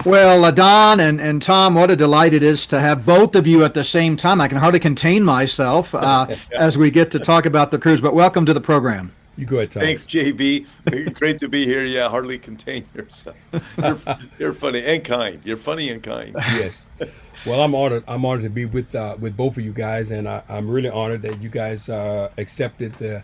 Well, Don and Tom, what a delight it is to have both of you at the same time. I can hardly contain myself as we get to talk about the cruise, but welcome to the program. You go ahead, Tom. Thanks, JB. Great to be here. Yeah, hardly contain yourself. You're you're funny and kind. You're funny and kind. Yes. Well, I'm honored. I'm honored to be with both of you guys, and I'm really honored that you guys accepted the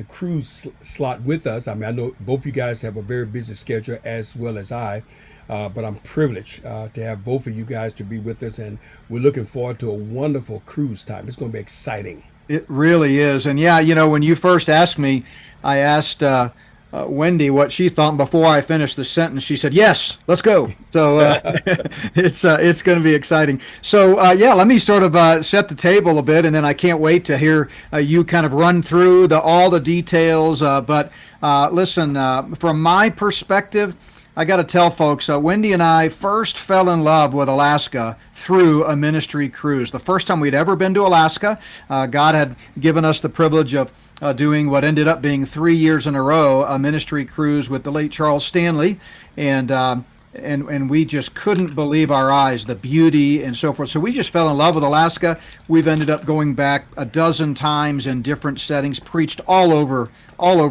cruise slot with us. I mean, I know both you guys have a very busy schedule as well as I, but I'm privileged to have both of you guys to be with us, and we're looking forward to a wonderful cruise time. It's going to be exciting. It really is. And yeah, when you first asked me, I asked Wendy what she thought. And before I finished the sentence, she said, "Yes, let's go." So it's going to be exciting. So yeah, let me sort of set the table a bit, and then I can't wait to hear you kind of run through all the details. But listen, from my perspective, I got to tell folks, Wendy and I first fell in love with Alaska through a ministry cruise. The first time we'd ever been to Alaska, God had given us the privilege of doing what ended up being 3 years in a row, a ministry cruise with the late Charles Stanley. And we just couldn't believe our eyes, the beauty and so forth. So we just fell in love with Alaska. We've ended up going back a dozen times in different settings, preached all over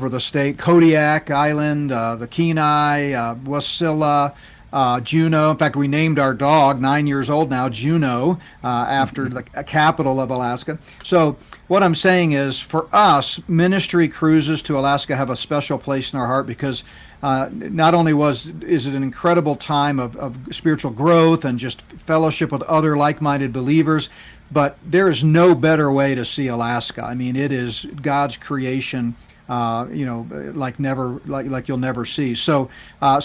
the state, Kodiak Island, the Kenai, Wasilla, Juneau. In fact, we named our dog, 9 years old now, Juneau, after the capital of Alaska. So what I'm saying is, for us, ministry cruises to Alaska have a special place in our heart because not only is it an incredible time of spiritual growth and just fellowship with other like-minded believers, but there is no better way to see Alaska. I mean, it is God's creation, like you'll never see. So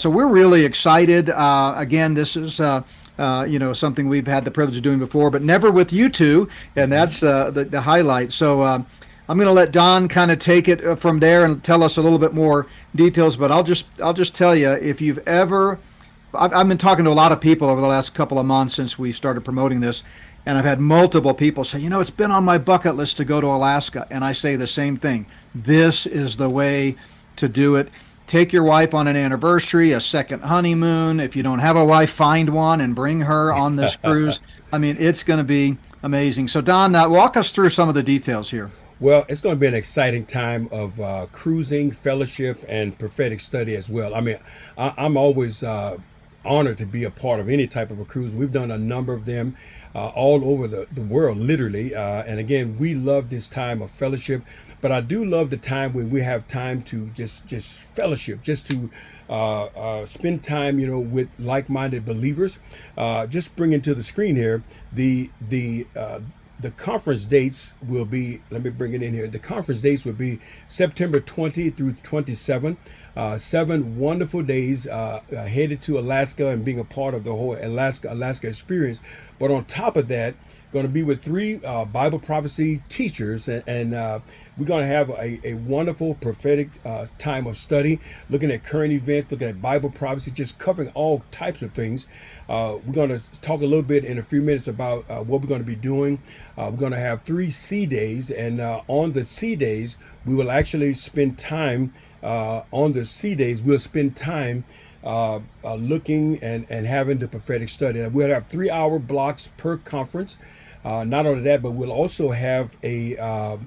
we're really excited. Again, this is something we've had the privilege of doing before, but never with you two, and that's the highlight. So I'm going to let Don kind of take it from there and tell us a little bit more details. But I'll just tell you, if you've ever, I've been talking to a lot of people over the last couple of months since we started promoting this, and I've had multiple people say, it's been on my bucket list to go to Alaska, and I say the same thing. This is the way to do it. Take your wife on an anniversary, a second honeymoon. If you don't have a wife, find one and bring her on this cruise. I mean, it's going to be amazing. So, Don, walk us through some of the details here. Well, it's going to be an exciting time of cruising, fellowship, and prophetic study as well. I mean, I'm always honored to be a part of any type of a cruise. We've done a number of them all over the world, literally. And again, we love this time of fellowship. But I do love the time when we have time to just fellowship, just to spend time, with like-minded believers. Just bring into the screen here the conference dates will be, let me bring it in here. The conference dates will be September 20 through 27. 7 wonderful days headed to Alaska and being a part of the whole Alaska experience. But on top of that, going to be with 3 Bible prophecy teachers, and we're going to have a wonderful prophetic time of study, looking at current events, looking at Bible prophecy, just covering all types of things. We're going to talk a little bit in a few minutes about what we're going to be doing. We're going to have 3 C days, and on the C days, we will actually spend time on the C days. We'll spend time looking and having the prophetic study. And we'll have 3-hour blocks per conference. Not only that, but we'll also have a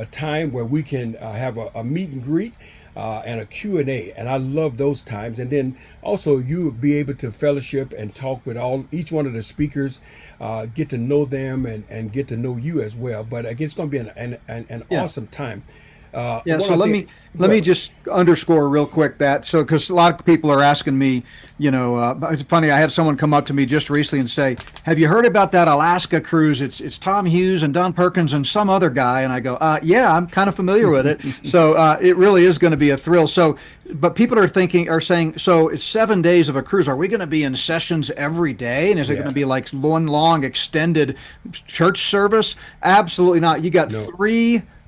time where we can have a meet and greet and a Q&A. And I love those times. And then also you'll be able to fellowship and talk with each one of the speakers, get to know them and get to know you as well. But again, it's going to be an Yeah. awesome time. Yeah, so let me just underscore real quick that, so because a lot of people are asking me, it's funny. I had someone come up to me just recently and say, "Have you heard about that Alaska cruise? It's Tom Hughes and Don Perkins and some other guy." And I go, "Yeah, I'm kind of familiar with it." So it really is going to be a thrill. So, but people are saying, so it's 7 days of a cruise. Are we going to be in sessions every day? And is it going to be like one long extended church service? Absolutely not. You got No.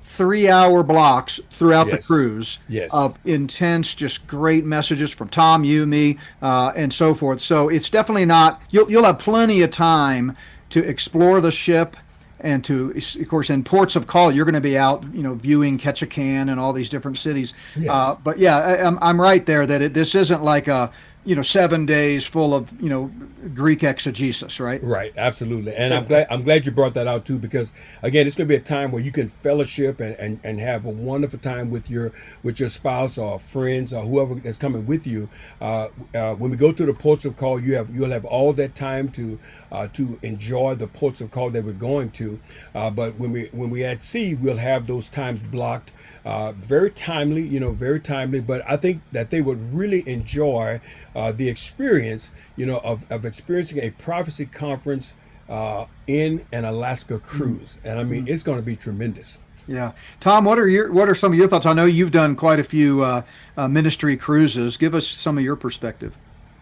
three-hour blocks throughout the Yes. cruise Yes. of intense, just great messages from Tom, you, me, and so forth. So it's definitely not. You'll have plenty of time to explore the ship, and to, of course, in ports of call, you're going to be out, viewing Ketchikan and all these different cities. Yes. But yeah, I'm right there that this isn't like 7 days full of Greek exegesis, right? Right, absolutely, and I'm glad you brought that out too, because again, it's going to be a time where you can fellowship and have a wonderful time with your spouse or friends or whoever that's coming with you. When we go to the ports of call, you'll have all that time to enjoy the ports of call that we're going to. But when we at sea, we'll have those times blocked, very timely, very timely. But I think that they would really enjoy the experience, of experiencing a prophecy conference in an Alaska cruise, and I mean it's going to be tremendous. Yeah, Tom, what are some of your thoughts? I know you've done quite a few ministry cruises. Give us some of your perspective.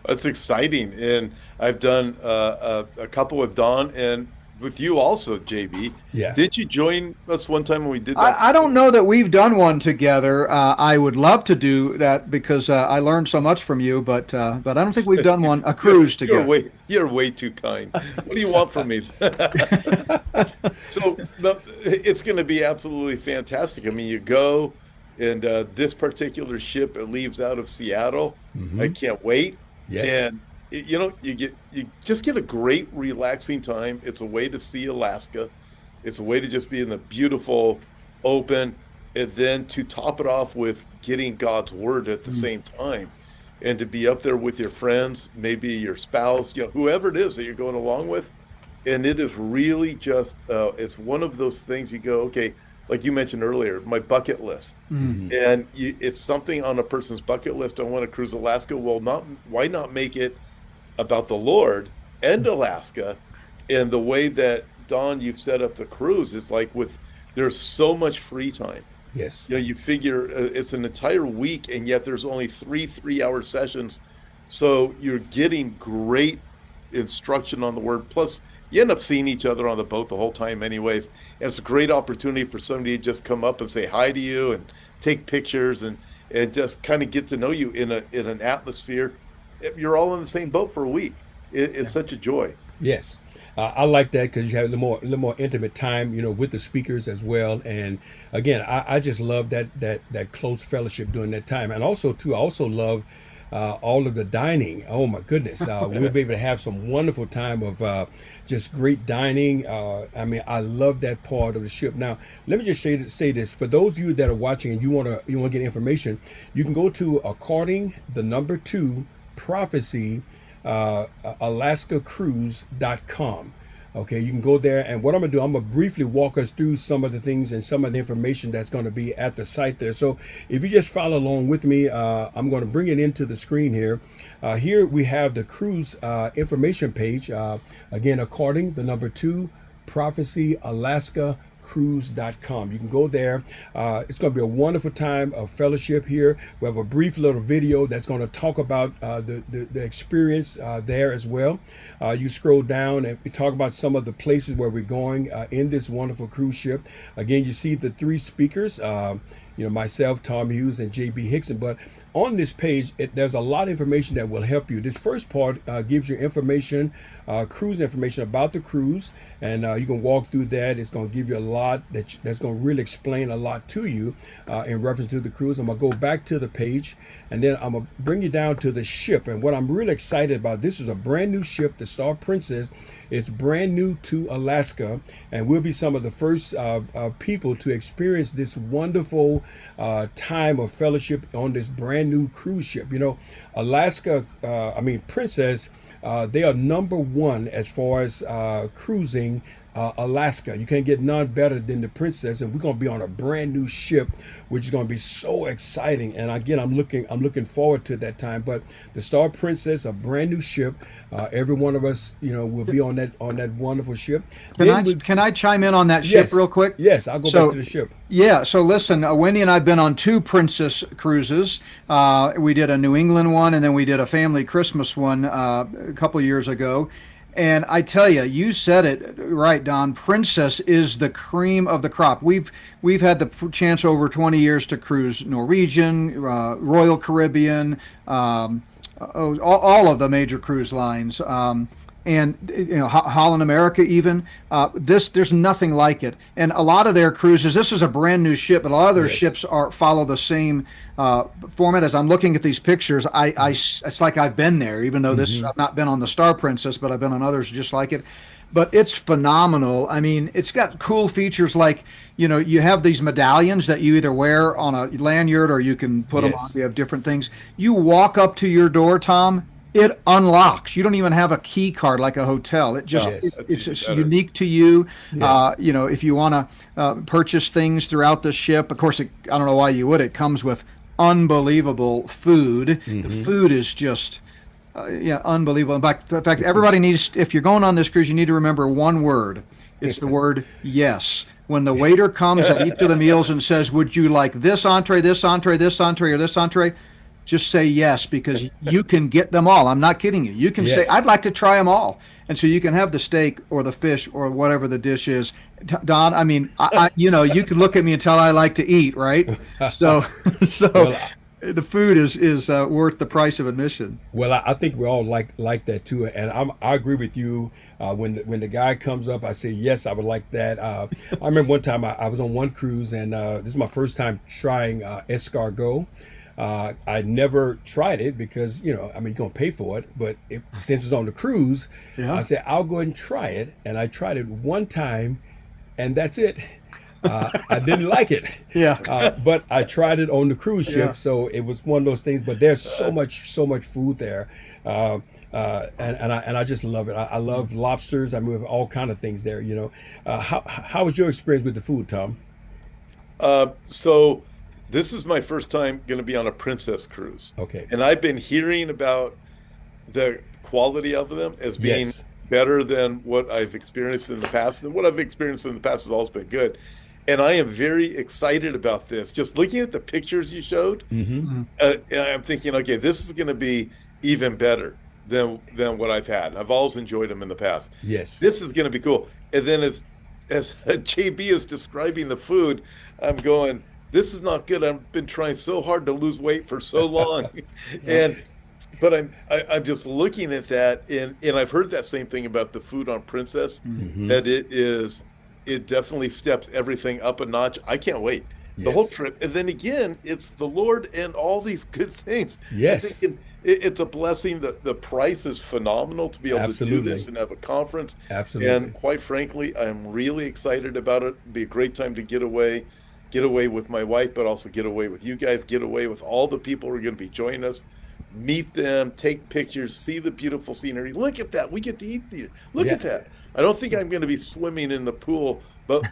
That's exciting. And I've done a couple with Don and with you also, JB. Yeah. Did you join us one time when we did that? I don't know that we've done one together. I would love to do that because I learned so much from you, but I don't think we've done a cruise together. You're way too kind. What do you want from me? So no, it's going to be absolutely fantastic. I mean, you go, and this particular ship, it leaves out of Seattle. I can't wait. Yes. And you just get a great relaxing time. It's a way to see Alaska. It's a way to just be in the beautiful open, and then to top it off with getting God's word at the same time, and to be up there with your friends, maybe your spouse, whoever it is that you're going along with. And it is really just it's one of those things you go, okay, like you mentioned earlier, my bucket list. And it's something on a person's bucket list. I want to cruise Alaska. Well, why not make it about the Lord and Alaska? And the way that, Don, you've set up the cruise is like there's so much free time. Yes. You figure it's an entire week, and yet there's only 3 3-hour sessions. So you're getting great instruction on the word. Plus, you end up seeing each other on the boat the whole time anyways. And it's a great opportunity for somebody to just come up and say hi to you and take pictures and just kind of get to know you in an atmosphere. You're all in the same boat for a week. It's such a joy. Yes. I like that because you have a little more intimate time, with the speakers as well. And again, I just love that close fellowship during that time. And also too, I also love all of the dining. Oh my goodness, we'll be able to have some wonderful time of just great dining. I mean, I love that part of the ship. Now, let me just say this for those of you that are watching and you want to get information. You can go to prophecy alaskacruise.com. Okay, you can go there, and what I'm gonna do, I'm gonna briefly walk us through some of the things and some of the information that's going to be at the site there. So if you just follow along with me, I'm going to bring it into the screen here. Here we have the cruise information page. Again, prophecy Alaska cruise.com. You can go there. It's going to be a wonderful time of fellowship here. We have a brief little video that's going to talk about the experience there as well. You scroll down and we talk about some of the places where we're going in this wonderful cruise ship. Again, you see the three speakers, myself, Tom Hughes, and JB Hixson. But on this page, there's a lot of information that will help you. This first part gives you information, cruise information about the cruise, and you can walk through that. It's going to give you a lot that's going to really explain a lot to you in reference to the cruise. I'm going to go back to the page, and then I'm going to bring you down to the ship. And what I'm really excited about, this is a brand new ship, the Star Princess. It's brand new to Alaska, and we'll be some of the first people to experience this wonderful time of fellowship on this brand new cruise ship. Alaska, Princess, they are number one as far as cruising Alaska. You can't get none better than the Princess, and we're going to be on a brand new ship, which is going to be so exciting. And again, I'm looking forward to that time. But the Star Princess, a brand new ship. Every one of us, will be on that wonderful ship. Can I chime in on that ship real quick? Yes, I'll go back to the ship. Yeah. So listen, Wendy and I've been on 2 Princess cruises. We did a New England one, and then we did a family Christmas one a couple years ago. And I tell you, you said it right, Don. Princess is the cream of the crop. We've had the chance over 20 years to cruise Norwegian, Royal Caribbean, all of the major cruise lines. and Holland America even. There's nothing like it. And a lot of their cruises, this is a brand new ship, but a lot of their Yes. ships follow the same format. As I'm looking at these pictures, it's like I've been there, even though this I've not been on the Star Princess, but I've been on others just like it. But it's phenomenal. I mean, it's got cool features like, you have these medallions that you either wear on a lanyard or you can put them on. Yes. You have different things. You walk up to your door, Tom, it unlocks. You don't even have a key card like a hotel. It just Yes. it's That's just even better. unique to you. Yes. If you want to purchase things throughout the ship, of course, I don't know why you would. It comes with unbelievable food. The food is just yeah, unbelievable. In fact, everybody needs. If you're going on this cruise, you need to remember one word. It's the word yes. When the waiter comes at each of the meals and says, "Would you like this entree, this entree, this entree, or this entree?" Just say yes, because you can get them all. I'm not kidding you. You can say, Yes. "I'd like to try them all," and so you can have the steak or the fish or whatever the dish is. Don, I mean, you can look at me and tell I like to eat, right? So, so Well, the food is worth the price of admission. Well, I think we all like that too, and I agree with you. When the guy comes up, I say yes, I would like that. I remember one time I was on one cruise, and this is my first time trying escargot. I never tried it because I mean, you're gonna pay for it, but since it's on the cruise, Yeah. I said I'll go ahead and try it, and I tried it one time, and that's it. I didn't like it. Yeah. But I tried it on the cruise ship, Yeah. so it was one of those things. But there's so much food there, and I just love it. I love lobsters. I mean, all kind of things there. How was your experience with the food, Tom? So this is my first time going to be on a Princess cruise, Okay. and I've been hearing about the quality of them as being Yes. better than what I've experienced in the past. And what I've experienced in the past has always been good. And I am very excited about this. Just looking at the pictures you showed, Mm-hmm. I'm thinking, okay, this is going to be even better than what I've had. And I've always enjoyed them in the past. Yes. This is going to be cool. And then as JB is describing the food, I'm going, this is not good. I've been trying so hard to lose weight for so long, but I'm just looking at that, and I've heard that same thing about the food on Princess, Mm-hmm. that it definitely steps everything up a notch. I can't wait. The whole Yes. trip, and then again, it's the Lord and all these good things. Yes. I'm thinking it's a blessing. The price is phenomenal to be able to do Absolutely. this and have a conference. Absolutely. And quite frankly, I'm really excited about it. It'd be a great time to get away with my wife, but also get away with you guys, get away with all the people who are going to be joining us, meet them, take pictures, see the beautiful scenery. Look at that. We get to eat there. Look Yeah. at that. I don't think I'm going to be swimming in the pool, but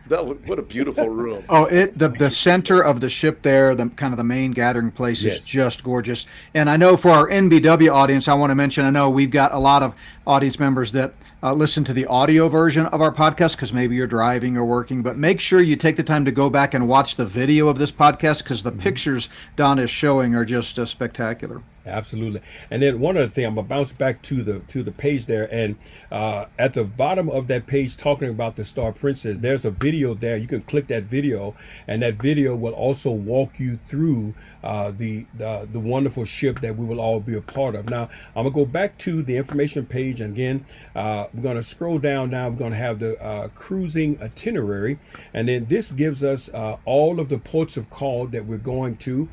what a beautiful room. Oh, the center of the ship there, the kind of the main gathering place is Yes. just gorgeous. And I know for our NBW audience, I want to mention, I know we've got a lot of audience members that listen to the audio version of our podcast because maybe you're driving or working, but make sure you take the time to go back and watch the video of this podcast because the pictures Don is showing are just spectacular. Absolutely. And then one other thing, I'm gonna bounce back to the page there, and at the bottom of that page, talking about the Star Princess, there's a video there. You can click that video, and that video will also walk you through the wonderful ship that we will all be a part of. Now, I'm gonna go back to the information page, and again, we're gonna scroll down. Now, we're gonna have the cruising itinerary, and then this gives us all of the ports of call that we're going to.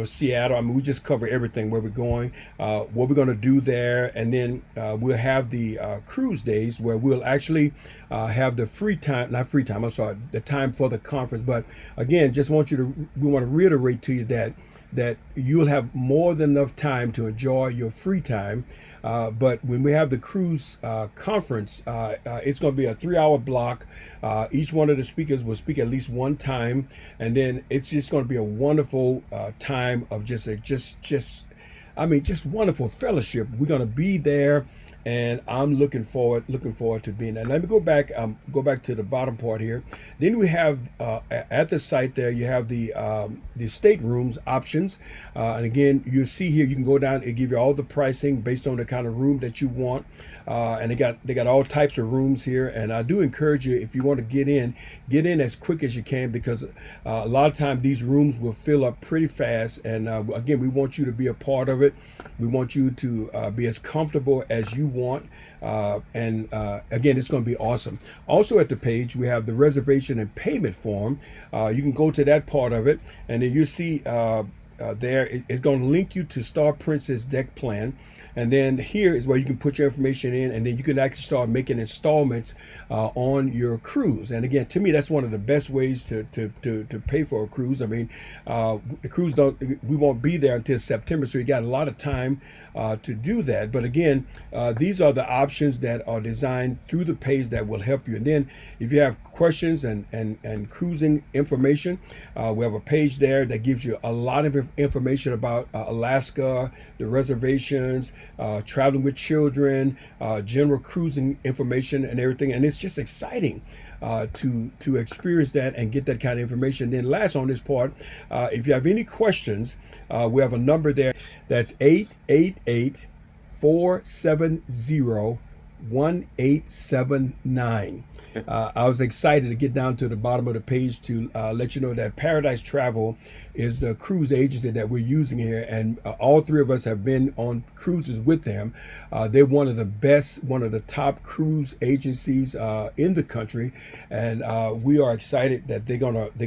Seattle. I mean, we just cover everything where we're going, what we're going to do there, and then we'll have the cruise days where we'll actually have the the time for the conference. But again, we want to reiterate to you that you'll have more than enough time to enjoy your free time. But when we have the cruise conference, it's going to be a 3-hour block. Each one of the speakers will speak at least one time, and then it's just going to be a wonderful time of just wonderful fellowship. We're going to be there, and I'm looking forward to being there. Let me go back to the bottom part here. Then we have at the site there, you have the staterooms options, and again, you see here you can go down and give you all the pricing based on the kind of room that you want, and they got all types of rooms here. And I do encourage you, if you want to get in as quick as you can, because a lot of times these rooms will fill up pretty fast. And again, we want you to be a part of it. We want you to be as comfortable as you want. And again, it's going to be awesome. Also at the page, we have the reservation and payment form. You can go to that part of it, and then you see there it's going to link you to Star Princess deck plan. And then here is where you can put your information in, and then you can actually start making installments on your cruise. And again, to me, that's one of the best ways to pay for a cruise. I mean, the cruise we won't be there until September, so you got a lot of time to do that. But again, these are the options that are designed through the page that will help you. And then if you have questions and cruising information, we have a page there that gives you a lot of information about Alaska, the reservations, traveling with children, general cruising information and everything. And it's just exciting to experience that and get that kind of information. Then last on this part, if you have any questions, we have a number there that's 888-470-1879. I was excited to get down to the bottom of the page to let you know that Paradise Travel is the cruise agency that we're using here, and all three of us have been on cruises with them. They're one of the best, one of the top cruise agencies in the country, and we are excited that they're gonna be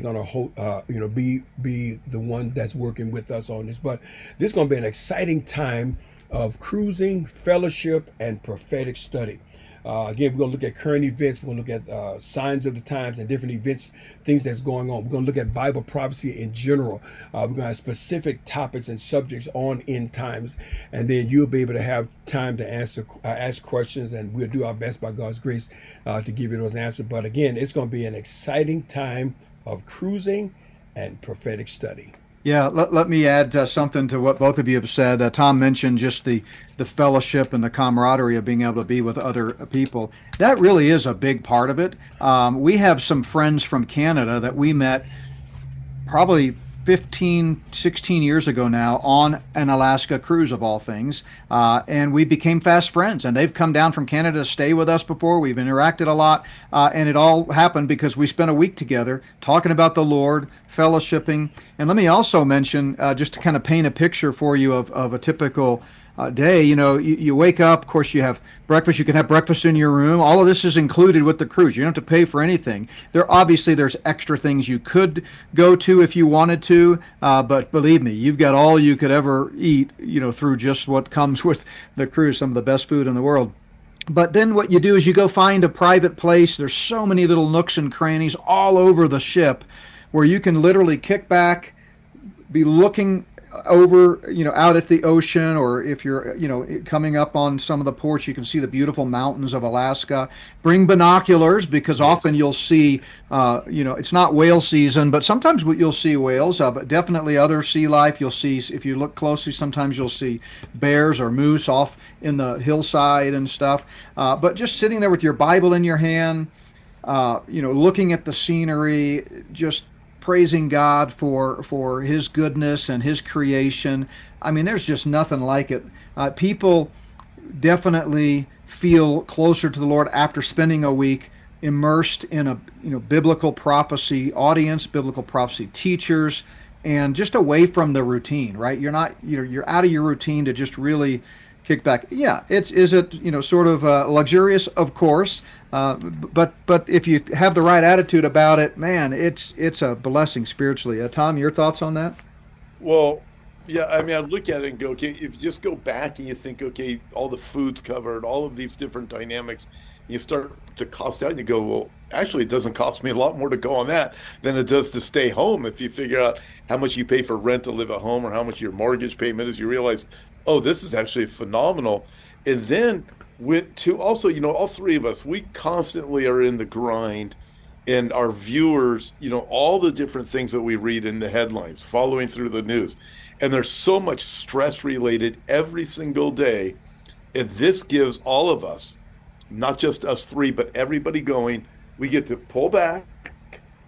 the one that's working with us on this. But this is gonna be an exciting time of cruising, fellowship, and prophetic study. Again, we're going to look at current events. We're going to look at signs of the times and different events, things that's going on. We're going to look at Bible prophecy in general. We're going to have specific topics and subjects on end times. And then you'll be able to have time to ask questions, and we'll do our best by God's grace to give you those answers. But again, it's going to be an exciting time of cruising and prophetic study. Yeah, let me add something to what both of you have said. Tom mentioned just the fellowship and the camaraderie of being able to be with other people. That really is a big part of it. We have some friends from Canada that we met probably 15, 16 years ago now on an Alaska cruise of all things. And we became fast friends, and they've come down from Canada to stay with us before. We've interacted a lot. And it all happened because we spent a week together talking about the Lord, fellowshipping. And let me also mention, just to kind of paint a picture for you of a typical day. You wake up, of course, you have breakfast. You can have breakfast in your room. All of this is included with the cruise. You don't have to pay for anything. There's extra things you could go to if you wanted to, but believe me, you've got all you could ever eat, through just what comes with the cruise, some of the best food in the world. But then what you do is you go find a private place. There's so many little nooks and crannies all over the ship where you can literally kick back, be looking over, out at the ocean, or if you're, coming up on some of the ports, you can see the beautiful mountains of Alaska. Bring binoculars, because often you'll see, it's not whale season, but sometimes you'll see whales, but definitely other sea life. You'll see, if you look closely, sometimes you'll see bears or moose off in the hillside and stuff. But just sitting there with your Bible in your hand, looking at the scenery, just praising God for his goodness and his creation. I mean, there's just nothing like it. People definitely feel closer to the Lord after spending a week immersed in a biblical prophecy audience, biblical prophecy teachers, and just away from the routine, right? You're out of your routine to just really kick back. Yeah, is it sort of luxurious? Of course. But if you have the right attitude about it, man, it's a blessing spiritually. Tom, your thoughts on that? Well, yeah, I mean, I look at it and go, okay, if you just go back and you think, okay, all the food's covered, all of these different dynamics, you start to cost out and you go, well, actually, it doesn't cost me a lot more to go on that than it does to stay home. If you figure out how much you pay for rent to live at home or how much your mortgage payment is, you realize, oh, this is actually phenomenal. And then also, all three of us, we constantly are in the grind, and our viewers, all the different things that we read in the headlines, following through the news. And there's so much stress related every single day. And this gives all of us, not just us three, but everybody going, we get to pull back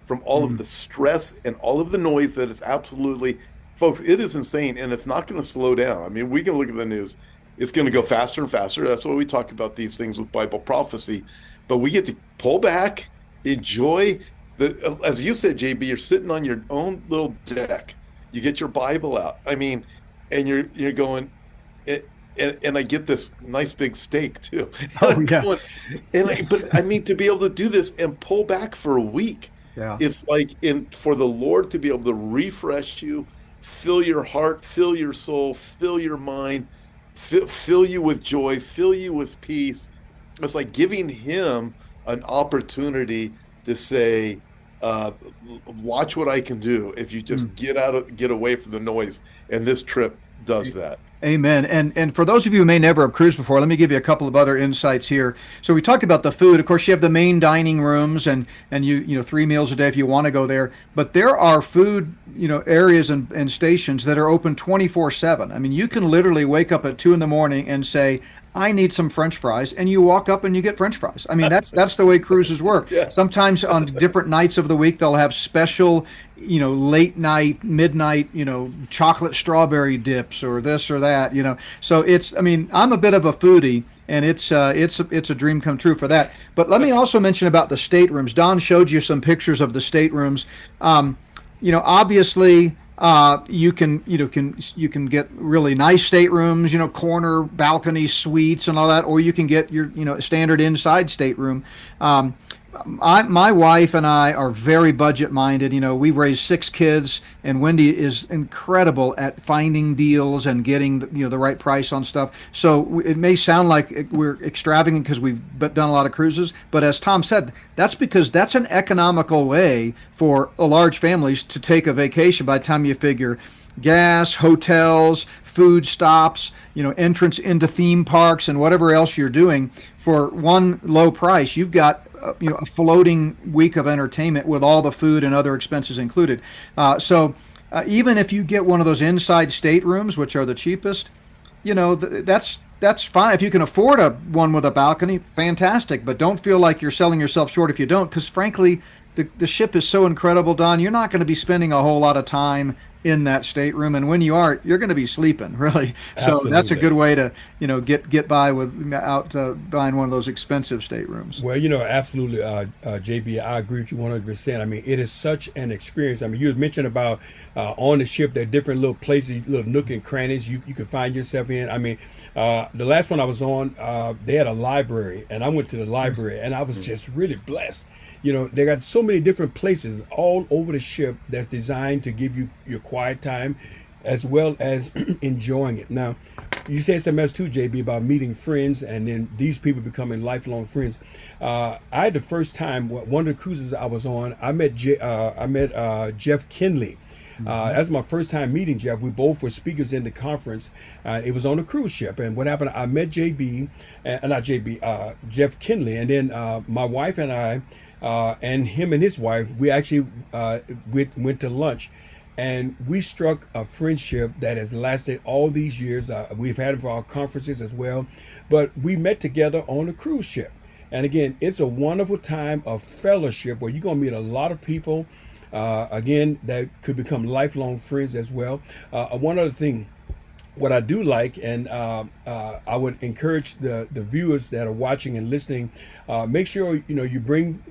from all of the stress and all of the noise that is absolutely, folks, it is insane, and it's not going to slow down. I mean, we can look at the news. It's going to go faster and faster. That's why we talk about these things with Bible prophecy. But we get to pull back, enjoy as you said, JB, you're sitting on your own little deck. You get your Bible out. I mean, and you're going, and I get this nice big steak too. And Oh I'm yeah, going, but I mean to be able to do this and pull back for a week. yeah. It's like in for the Lord to be able to refresh you, fill your heart, fill your soul, fill your mind, fill you with joy, fill you with peace. It's like giving him an opportunity to say, uh, watch what I can do if you just Mm. get away from the noise. And this trip does that. Amen. And for those of you who may never have cruised before, let me give you a couple of other insights here. So we talked about the food. Of course, you have the main dining rooms, and you know 3 meals a day if you want to go there. But there are food areas and stations that are open 24/7. I mean, you can literally wake up at 2 in the morning and say, I need some French fries, and you walk up and you get French fries. I mean, that's the way cruises work. Yeah. Sometimes on different nights of the week, they'll have special, late night, midnight, chocolate strawberry dips or this or that. So I mean, I'm a bit of a foodie, and it's a dream come true for that. But let me also mention about the staterooms. Don showed you some pictures of the staterooms. Obviously, you can get really nice staterooms, corner balcony suites and all that, or you can get your standard inside stateroom. My wife and I are very budget minded. We've raised 6 kids, and Wendy is incredible at finding deals and getting the right price on stuff. So it may sound like we're extravagant because we've done a lot of cruises, but as Tom said, that's because that's an economical way for large families to take a vacation. By the time you figure gas, hotels, food stops, entrance into theme parks, and whatever else you're doing for one low price, you've got a floating week of entertainment with all the food and other expenses included. So even if you get one of those inside staterooms, which are the cheapest, that's fine. If you can afford one with a balcony, fantastic. But don't feel like you're selling yourself short if you don't, because frankly, the ship is so incredible, Don. You're not going to be spending a whole lot of time in that stateroom, and when you are, you're going to be sleeping, really. So Absolutely. that's a good way to get by without buying one of those expensive staterooms. Well, absolutely, JB, I agree with you 100%. I mean, it is such an experience. I mean, you had mentioned about on the ship, there are different little places, little nook and crannies you can find yourself in. I mean, the last one I was on, they had a library, and I went to the library, and I was just really blessed. They got so many different places all over the ship that's designed to give you your quiet time as well as enjoying it. Now, you said something else too, JB, about meeting friends and then these people becoming lifelong friends. I had the first time, one of the cruises I was on, I met Jeff Kinley. That's my first time meeting Jeff. We both were speakers in the conference. It was on a cruise ship. And what happened, I met Jeff Kinley. And then my wife and I, and him and his wife, we actually went to lunch, and we struck a friendship that has lasted all these years. We've had it for our conferences as well, but we met together on a cruise ship. And again, it's a wonderful time of fellowship where you're going to meet a lot of people, again, that could become lifelong friends as well. One other thing, what I do like, and I would encourage the viewers that are watching and listening, make sure you bring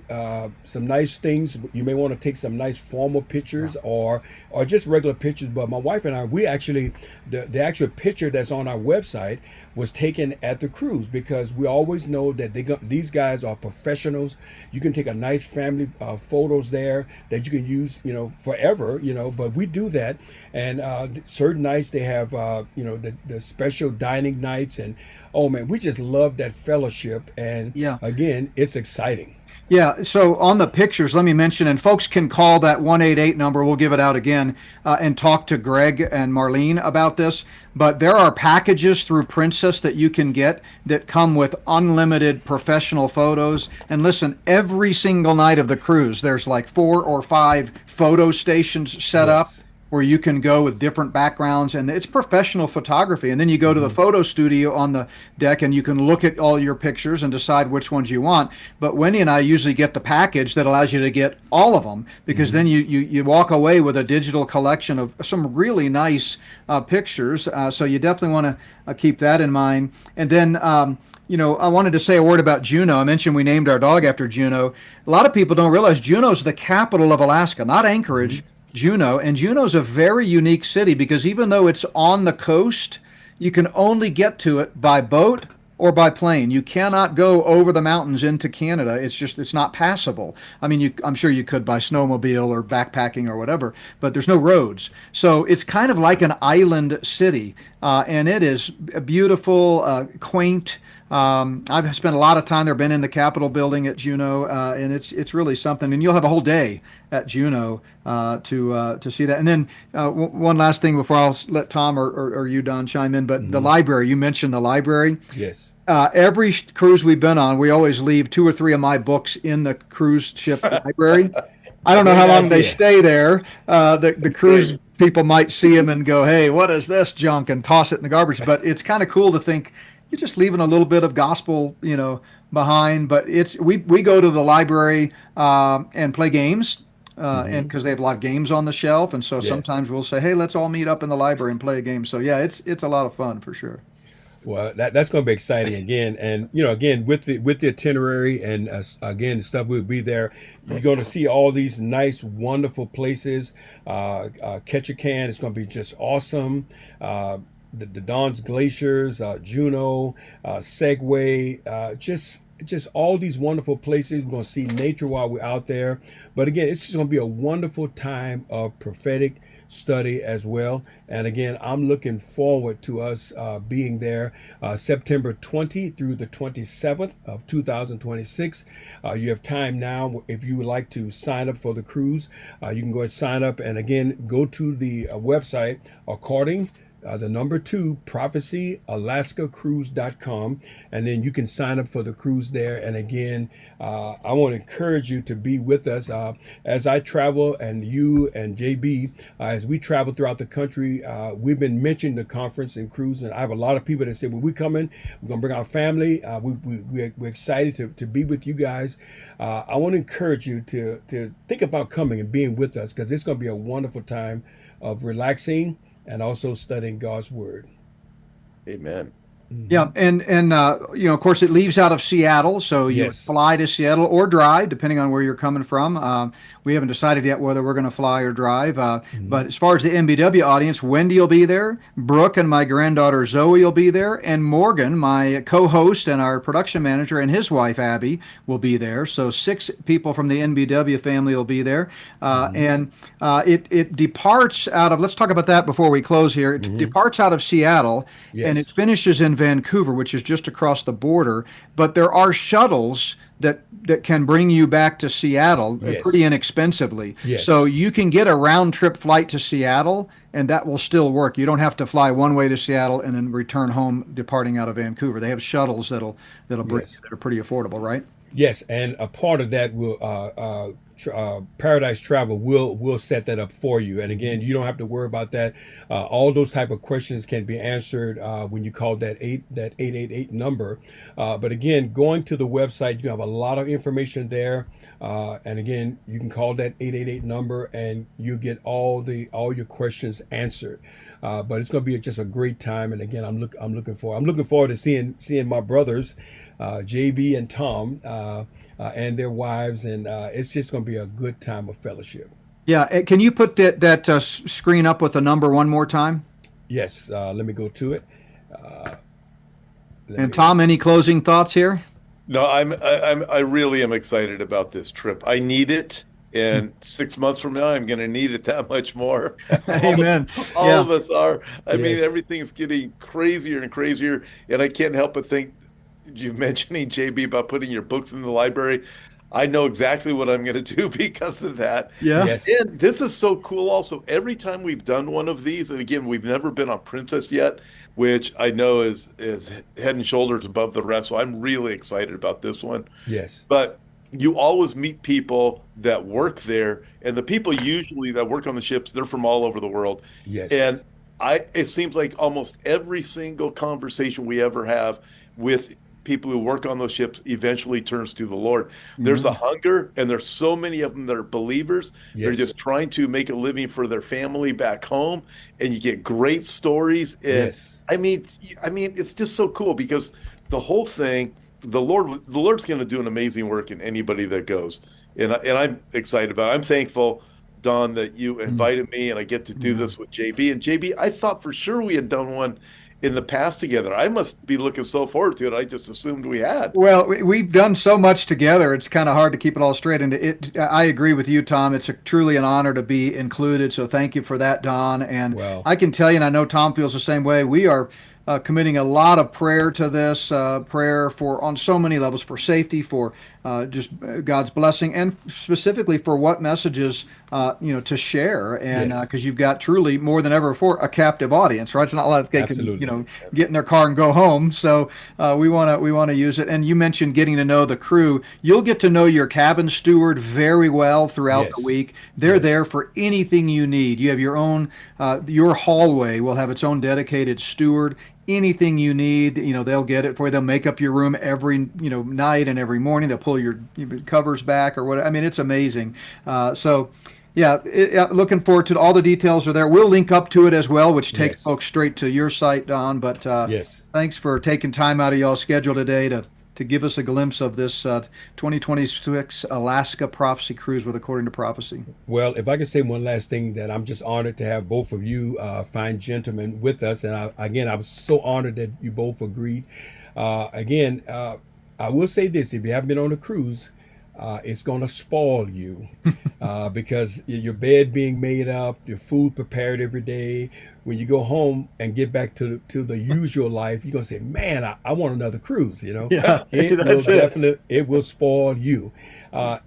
some nice things. You may want to take some nice formal pictures or just regular pictures. But my wife and I, we actually the actual picture that's on our website was taken at the cruise, because we always know that these guys are professionals. You can take a nice family photos there that you can use forever. But we do that, and certain nights they have the special dining nights, and oh man, we just love that fellowship. And Yeah. again, it's exciting. Yeah, so on the pictures, let me mention, and folks can call that 188 number, we'll give it out again, and talk to Greg and Marlene about this. But there are packages through Princess that you can get that come with unlimited professional photos. And listen, every single night of the cruise, there's like 4 or 5 photo stations set up Yes. where you can go with different backgrounds, and it's professional photography. And then you go to the photo studio on the deck, and you can look at all your pictures and decide which ones you want. But Wendy and I usually get the package that allows you to get all of them, because then you walk away with a digital collection of some really nice pictures. So you definitely want to keep that in mind. And then I wanted to say a word about Juneau. I mentioned we named our dog after Juneau. A lot of people don't realize Juneau's the capital of Alaska, not Anchorage. Juneau. And Juneau's a very unique city, because even though it's on the coast, you can only get to it by boat or by plane. You cannot go over the mountains into Canada. It's not passable. I mean, I'm sure you could by snowmobile or backpacking or whatever, but there's no roads. So it's kind of like an island city, and it is beautiful, quaint. I've spent a lot of time there. Been in the Capitol building at Juneau, and it's really something. And you'll have a whole day at Juneau to see that. And then one last thing before I'll let Tom or you, Don, chime in. But the library, you mentioned the library. Yes. Every cruise we've been on, we always leave 2 or 3 of my books in the cruise ship library. I don't know how long they stay there. The cruise people might see them and go, "Hey, what is this junk?" and toss it in the garbage. But it's kind of cool to think you're just leaving a little bit of gospel, behind. But we go to the library and play games. And because they have a lot of games on the shelf, and so sometimes we'll say, "Hey, let's all meet up in the library and play a game." So yeah, it's a lot of fun for sure. Well, that's going to be exciting again, and again with the itinerary and again the stuff will be there. You're going to see all these nice, wonderful places. Ketchikan is going to be just awesome. The Don's Glaciers, Juneau, Segway, just all these wonderful places. We're going to see nature while we're out there. But again, it's just going to be a wonderful time of prophetic study as well. And again, I'm looking forward to us being there September 20 through the 27th of 2026. You have time now. If you would like to sign up for the cruise, you can go and sign up. And again, go to the website according the number 2 prophecyalaskacruise.com, and then you can sign up for the cruise there. And again, I want to encourage you to be with us as I travel, and you and JB as we travel throughout the country. We've been mentioning the conference and cruise, and I have a lot of people that say, "Well, we're coming. We're gonna bring our family. We're excited to be with you guys." I want to encourage you to think about coming and being with us, because it's going to be a wonderful time of relaxing and also studying God's word. Amen. Yeah, and of course, it leaves out of Seattle, so you fly to Seattle or drive, depending on where you're coming from. We haven't decided yet whether we're going to fly or drive. But as far as the MBW audience, Wendy will be there, Brooke and my granddaughter Zoe will be there, and Morgan, my co-host and our production manager, and his wife Abby will be there. So 6 people from the NBW family will be there, and it departs out of. Let's talk about that before we close here. It departs out of Seattle, and it finishes in Vancouver, which is just across the border. But there are shuttles that can bring you back to Seattle pretty inexpensively. So you can get a round trip flight to Seattle, and that will still work. You don't have to fly one way to Seattle and then return home departing out of Vancouver. They have shuttles that'll bring that are pretty affordable, right? Yes, and a part of that will Paradise Travel will set that up for you. And again, you don't have to worry about that. All those type of questions can be answered when you call that 888 number. But again, going to the website, you have a lot of information there. And again, you can call that 888 number, and you get all your questions answered. But it's going to be just a great time. And again, I'm looking forward to seeing my brothers, JB and Tom, and their wives, and it's just going to be a good time of fellowship. Yeah, can you put that screen up with the number one more time? Yes, let me go to it. And Tom, any closing thoughts here? No, I really am excited about this trip. I need it, and 6 months from now, I'm going to need it that much more. Amen. All of us are. I mean, everything's getting crazier and crazier, and I can't help but think. You mentioning JB about putting your books in the library. I know exactly what I'm going to do because of that. Yeah. Yes. And this is so cool also. Every time we've done one of these, and again, we've never been on Princess yet, which I know is head and shoulders above the rest. So I'm really excited about this one. Yes. But you always meet people that work there, and the people usually that work on the ships, they're from all over the world. Yes. And it seems like almost every single conversation we ever have with people who work on those ships eventually turns to the Lord. There's a hunger, and there's so many of them that are believers. They're just trying to make a living for their family back home, and you get great stories. And I mean, it's just so cool because the whole thing, the Lord's going to do an amazing work in anybody that goes, and I'm excited about it. I'm thankful, Don, that you invited me, and I get to do this with JB. And JB, I thought for sure we had done one in the past together. I must be looking so forward to it. I just assumed we had. Well, we've done so much together. It's kind of hard to keep it all straight. And I agree with you, Tom. It's truly an honor to be included. So thank you for that, Don. And Well, I can tell you, and I know Tom feels the same way. We are committing a lot of prayer to this, prayer for on so many levels, for safety, for just God's blessing, and specifically for what messages to share. And yes, because you've got truly more than ever before a captive audience, right? It's not like they can absolutely. get in their car and go home. So we want to use it. And you mentioned getting to know the crew. You'll get to know your cabin steward very well throughout the Yes, week. They're yes, there for anything you need. You have your own your hallway will have its own dedicated steward. Anything you need, they'll get it for you. They'll make up your room every night and every morning. They'll pull your covers back or what. I mean, it's amazing. So yeah, looking forward to it. All the details are there. We'll link up to it as well, which takes yes, folks straight to your site, Don. But yes. thanks for taking time out of y'all's schedule today to give us a glimpse of this 2026 Alaska Prophecy Cruise with According to Prophecy. Well, if I could say one last thing, that I'm just honored to have both of you fine gentlemen with us. And again, I was so honored that you both agreed. Again, I will say this: if you haven't been on a cruise, it's going to spoil you because your bed being made up, your food prepared every day. When you go home and get back to the usual life, you're going to say, man, I want another cruise. Yeah, It will that's it. definitely, it will spoil you.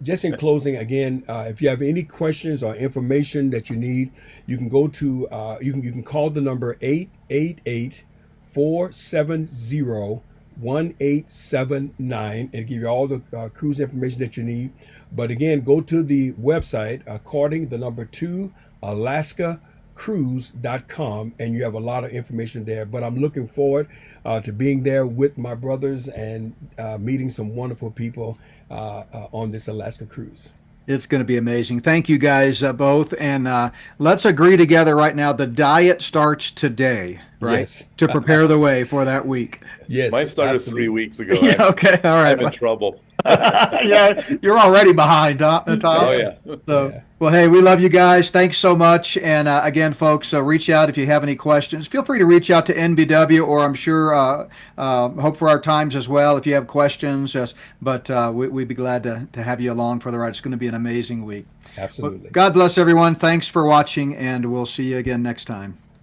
Just in closing, again, if you have any questions or information that you need, you can go to, you can call the number 888-470-1879 and give you all the cruise information that you need. But again, go to the website, according the number 2, alaskacruise.com, and you have a lot of information there. But I'm looking forward to being there with my brothers and meeting some wonderful people on this Alaska cruise. It's going to be amazing. Thank you guys both. And let's agree together right now. The diet starts today, right? Yes. To prepare the way for that week. Yes, Mine started absolutely. 3 weeks ago. Yeah, okay. All I'm in right. trouble. Yeah, you're already behind, Tom. Oh yeah. So, Yeah. well, hey, we love you guys. Thanks so much. And again, folks, reach out if you have any questions. Feel free to reach out to NBW, or I'm sure Hope for Our Times as well if you have questions. But we'd be glad to have you along for the ride. It's going to be an amazing week. Well, Absolutely. God bless everyone. Thanks for watching, and we'll see you again next time.